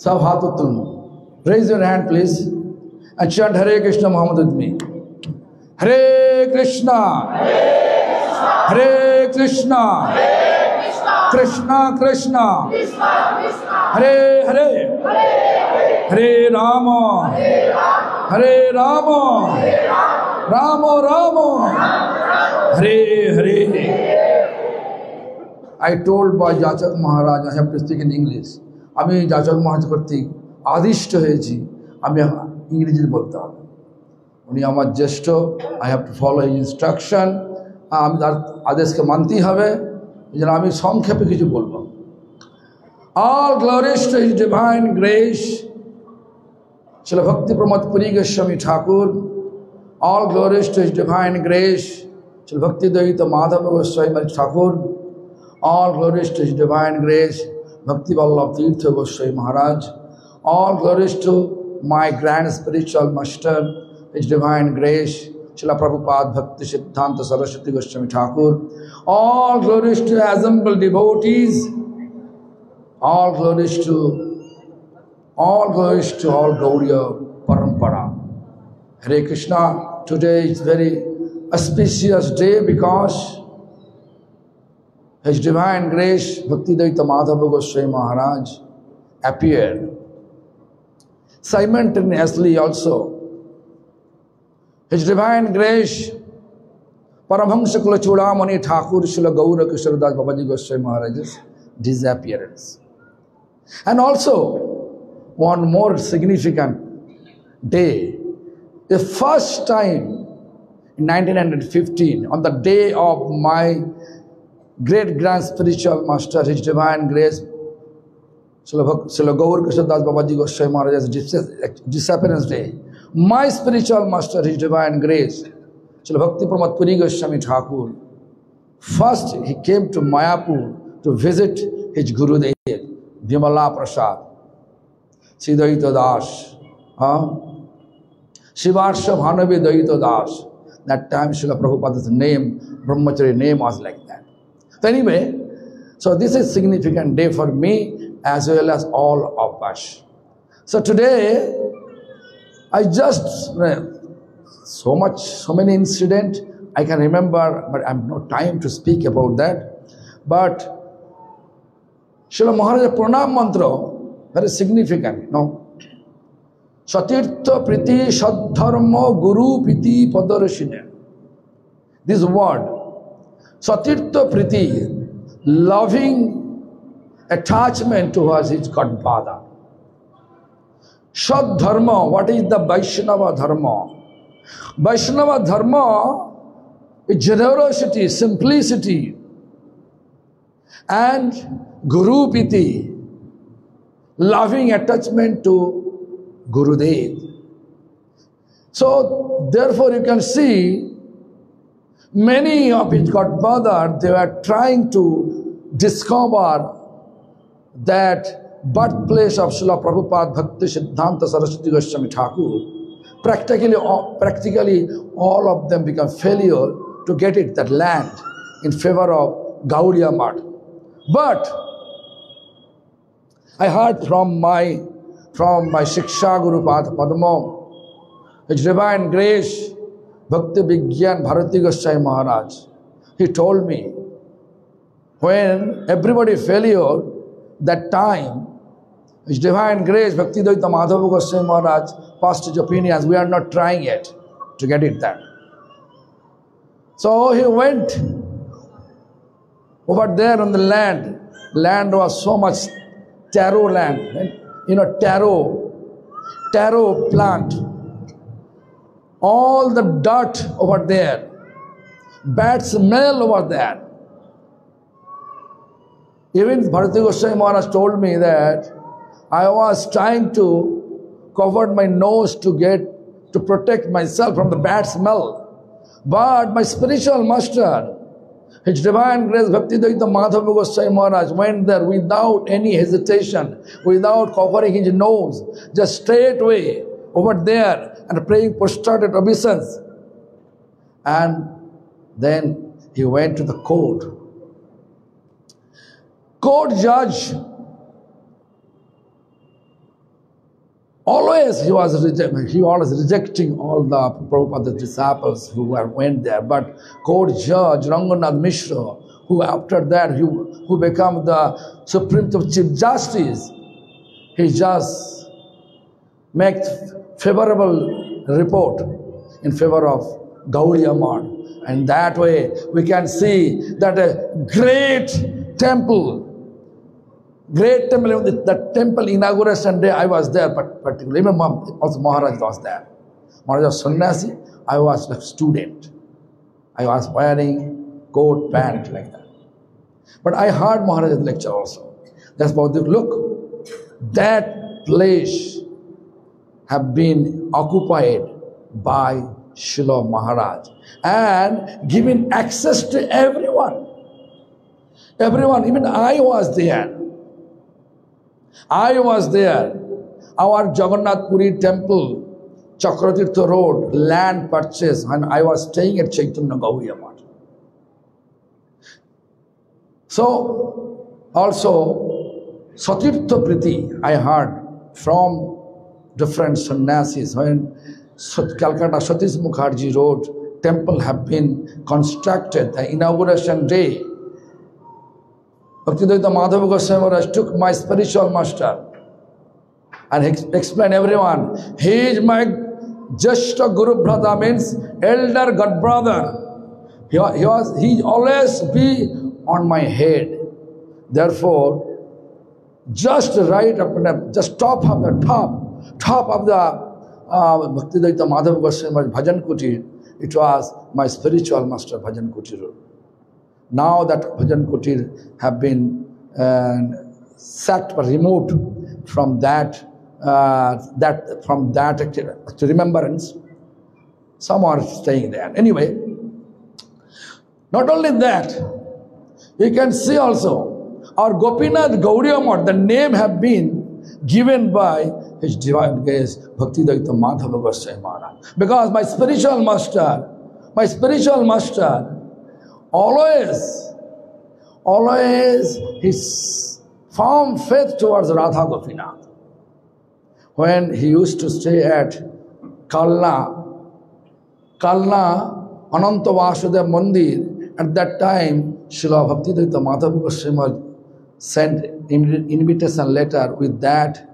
सब हाथ उत्तोलन. Raise your hand, please, and chant Hare Krishna Muhammad with me. Hare Krishna, Hare Krishna, Krishna Krishna, Hare Hare, Hare Rama, Hare Rama, Rama Rama, Hare Hare. I told by Jachak Maharaj, I have to speak in English. আমি যাচক মহারাজ কর্তৃক আদিষ্ট হয়েছি আমি ইংরেজিতে বলতে হবে উনি আমার জ্যেষ্ঠ I have to follow his instruction আমি তার আদেশকে মানতেই হবে যেন আমি সংক্ষেপে কিছু বলবো All glories to his divine grace Srila Bhakti Pramod Puri Goswami Thakur All glories to his divine grace Srila Bhakti Daita Madhava Goswami Thakur All glories to his divine grace Bhakti Vallabh Tirtha Goswami Maharaj. All glories to my grand spiritual master, His Divine Grace, Srila Prabhupada Bhakti Siddhanta Saraswati Goswami Thakur. All glories to assembled devotees. All glories to all Gauriya Parampara. Hare Krishna. Today is very auspicious day because His Divine Grace, Bhaktidaita Madhava Goswami Maharaj appeared. Simultaneously also, His Divine Grace, Paramahamsa Kula Chudamani Thakur Srila Gaura Krishnadas Babaji Goswami Maharaj's disappearance. And also, one more significant day, the first time in 1915, on the day of my great grand spiritual master, His Divine Grace, Srila Gaura Krishnadas Babaji Goswami Maharaj's disappearance day. My spiritual master, His Divine Grace, Srila Bhakti Pramod Puri Goswami Thakur, first he came to Mayapur to visit his Gurudev, Vimala Prasad, Siddhaita Das, Shivarsha Bhanavi Daita Das. That time Srila Prabhupada's name, Brahmachari name was like that. So anyway, so this is a significant day for me as well as all of us. So today, I just, so many incidents I can remember, but I have no time to speak about that. But Srila Maharaj's Pranam Mantra, very significant, no? Satirtha Priti Sadharma Guru Priti Padarashine. This word, Satirtha Priti, loving attachment towards his Godfather. Sad Dharma, what is the Vaishnava Dharma? Vaishnava Dharma is generosity, simplicity, and Guru Priti, loving attachment to Gurudev. So, therefore, you can see many of his godfathers, they were trying to discover that birthplace of Srila Prabhupada Bhakti Siddhanta Saraswati Goswami Thakur. Practically all of them become failure to get it, that land, in favor of Gaudiya Math. But I heard from my Shiksha Guru Padma, His Divine Grace, Bhakti Vigyan Bharati Goswami Maharaj. He told me, when everybody failure, that time, His Divine Grace, Bhaktidaita Madhava Goswami Maharaj passed his opinions, we are not trying yet to get it there. So he went over there on the land. Land was so much taro land, you know, taro plant. All the dirt over there, bad smell over there. Even Bharati Goswami Maharaj told me that I was trying to cover my nose to protect myself from the bad smell. But my spiritual master, His Divine Grace Bhaktidaita Madhava Goswami Maharaj went there without any hesitation, without covering his nose, just straight away over there and praying prostrated obeisance. And then he went to the court. Court judge Always he was rejecting all the Prabhupada's disciples who went there. But court judge Ranganath Mishra, who after that who became the Supreme Chief Justice, he just makes favorable report in favor of Gaudiya Math. And that way we can see that a great temple, the temple inauguration day I was there, but particularly also Maharaj was there. Maharaj was sannyasi, I was a student. I was wearing coat, pant like that. But I heard Maharaj's lecture also. That's about the look. That place have been occupied by Srila Maharaj and given access to everyone. Everyone, even I was there. I was there. Our Jagannath Puri temple, Chakratirtha Road, land purchase, and I was staying at Chaitanya Gaudiya Math. So, also, Satirtha Priti, I heard from different sannyasis when Calcutta Satish Mukherjee Road temple have been constructed, the inauguration day, Bhaktivedanta Madhava Goswami Maharaj took my spiritual master and he explained everyone, he is my Jeshta Guru Brother, means elder god brother. He always be on my head. Therefore, just right up, just top of the Bhaktivedanta Madhava Goswami Maharaj Bhajan Kutir, it was my spiritual master Bhajan Kutir. Now that Bhajan Kutir have been sacked or removed from that remembrance, some are staying there. Anyway, not only that, you can see also our Gopinath Gaudiya Math, the name have been given by His Divine Grace Bhaktivedanta Madhava Goswami Maharaj. Because my spiritual master, always his firm faith towards Radha Gopinath. When he used to stay at Kalna Ananta Vasudev Mandir, at that time Srila Bhaktivedanta Madhava Goswami Maharaj sent invitation letter with that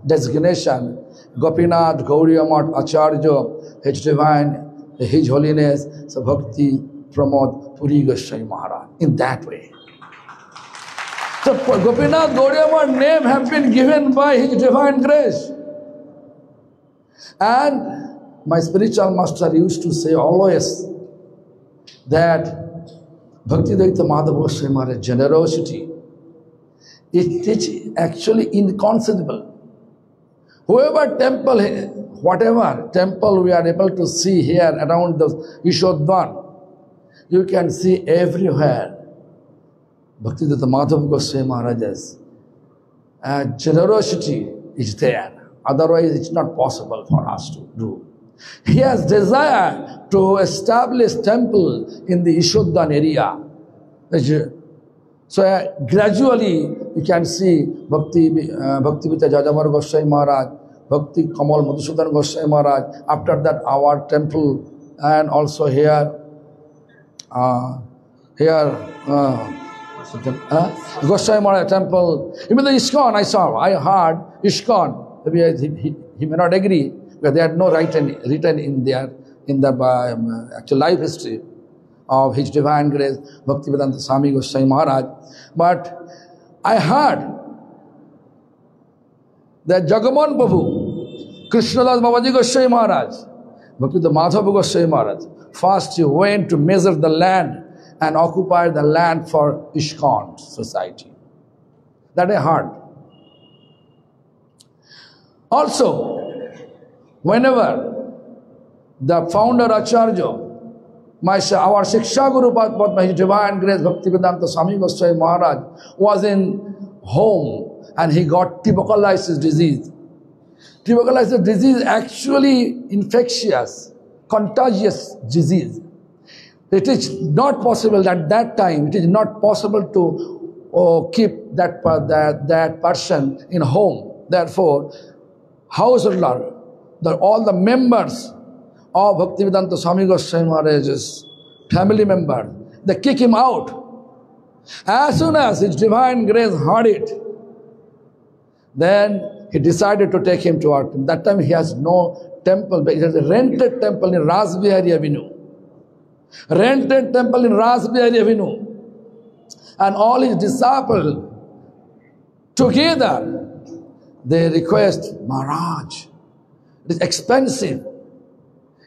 designation, Gopinath Gaudiya Math Acharya, His Holiness, so Bhakti Pramod Puri Goswami Maharaj. In that way. So Gopinath Gaudiya Math name have been given by His Divine Grace. And my spiritual master used to say always that Bhaktivedanta Madhava Goswami Maharaj's generosity, it is actually inconceivable. Whatever temple we are able to see here around the Yashodhan, you can see everywhere Bhaktivedanta Madhava Goswami Maharaj's generosity is there. Otherwise, it's not possible for us to do. He has desire to establish temple in the Yashodhan area. So gradually, you can see Bhaktivedanta Jajamar Goswami Maharaj, Bhakti Kamal Madhusudan Goswami Maharaj. After that, our temple, and also here Goswami Maharaj temple. Even the ISKCON I heard ISKCON. Maybe he may not agree because they had no written in the actual life history of His Divine Grace Bhaktivedanta Swami Goswami Maharaj. But I heard that Jagamohan Prabhu, Krishnadas Babaji Goswami Maharaj, Bhaktivedanta Madhava Goswami Maharaj, first he went to measure the land and occupy the land for ISKCON society. That I heard. Also, whenever the founder Acharya, our Shiksha Guru Padma, His Divine Grace Bhaktivedanta Swami Goswami Maharaj, was in home and he got tuberculosis disease. Tuberculosis disease is actually infectious, contagious disease. It is not possible at that time, it is not possible to keep that person in home. Therefore, householder, all the members of Bhaktivedanta Swami Goswami Maharaj's family member, they kick him out. As soon as His Divine Grace heard it, then he decided to take him to our temple. That time he has no temple, but he has a rented temple in Rasbihari Avenue. Rented temple in Rasbihari Avenue. And all his disciples together, they request, Maharaj, it is expensive.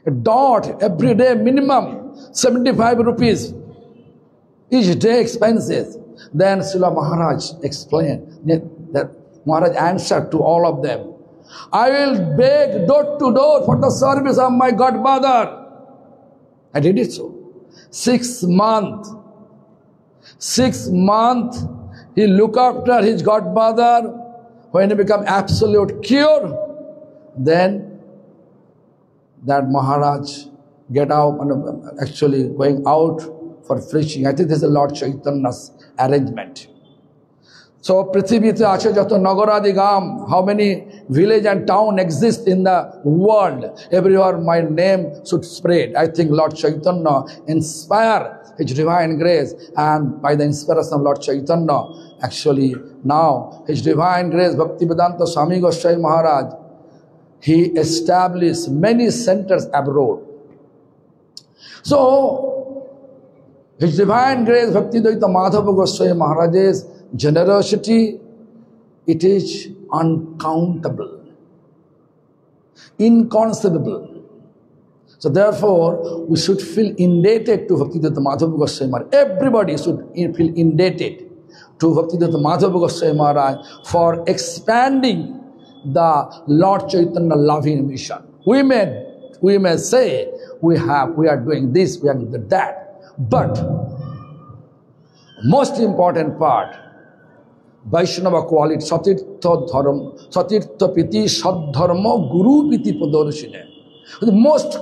A dot every day minimum 75 rupees. Each day expenses. Then Srila Maharaj explained that Maharaj answered to all of them, I will beg door to door for the service of my godmother. I did it so. 6 months. 6 months he looked after his godmother. When he became absolute cure, then that Maharaj get out and actually going out for preaching. I think this is Lord Chaitanya's arrangement. So, Prithivite ache jato Nagaradi Gam, how many village and town exist in the world? Everywhere my name should spread. I think Lord Chaitanya inspire His Divine Grace, and by the inspiration of Lord Chaitanya, actually now His Divine Grace, Bhaktivedanta Swami Goswami Maharaj, he established many centers abroad. So, His Divine Grace, Bhaktivedanta Madhava Goswami Maharaj's generosity, it is uncountable, inconceivable. So therefore, we should feel indebted to Bhaktivedanta Madhava Goswami Maharaj. Everybody should feel indebted to Bhaktivedanta Madhava Goswami Maharaj for expanding the Lord Chaitanya loving mission. We may say we are doing this, we are doing that, but most important part, Vaishnava quality, Satirtha Piti Sadharma Guru Piti Padarshine. The most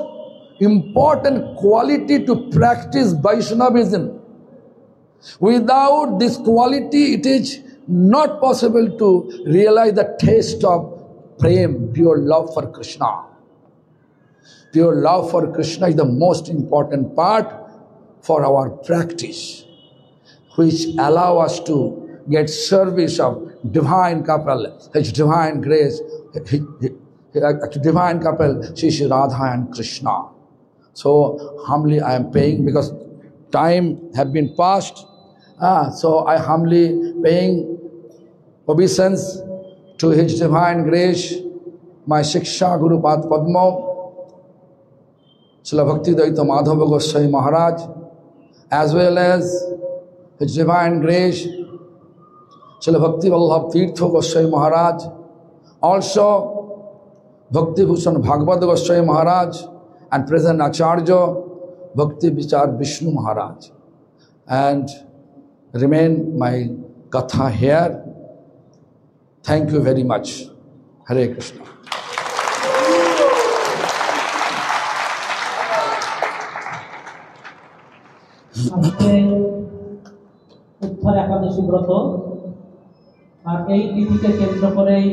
important quality to practice Vaishnavism. Without this quality, it is not possible to realize the taste of prem, pure love for Krishna. Pure love for Krishna is the most important part for our practice, which allow us to get service of divine couple, His Divine Grace, divine couple, Shri Radha and Krishna. So humbly I am paying, because time have been passed. So I humbly paying obeisance to His Divine Grace, my Shiksha Guru Pad Padma, Srila Bhaktivedanta Madhava Goswami Maharaj, as well as His Divine Grace, Srila Bhakti Vallabh Tirtha Goswami Maharaj, also Bhakti Bhushan Bhagavad Goswami Maharaj, and present Acharya Bhakti Vichar Vishnu Maharaj. And remain my katha here. Thank you very much. Hare Krishna. উত্তর একাদশী ব্রত আর এই তিথিকে কেন্দ্র করেই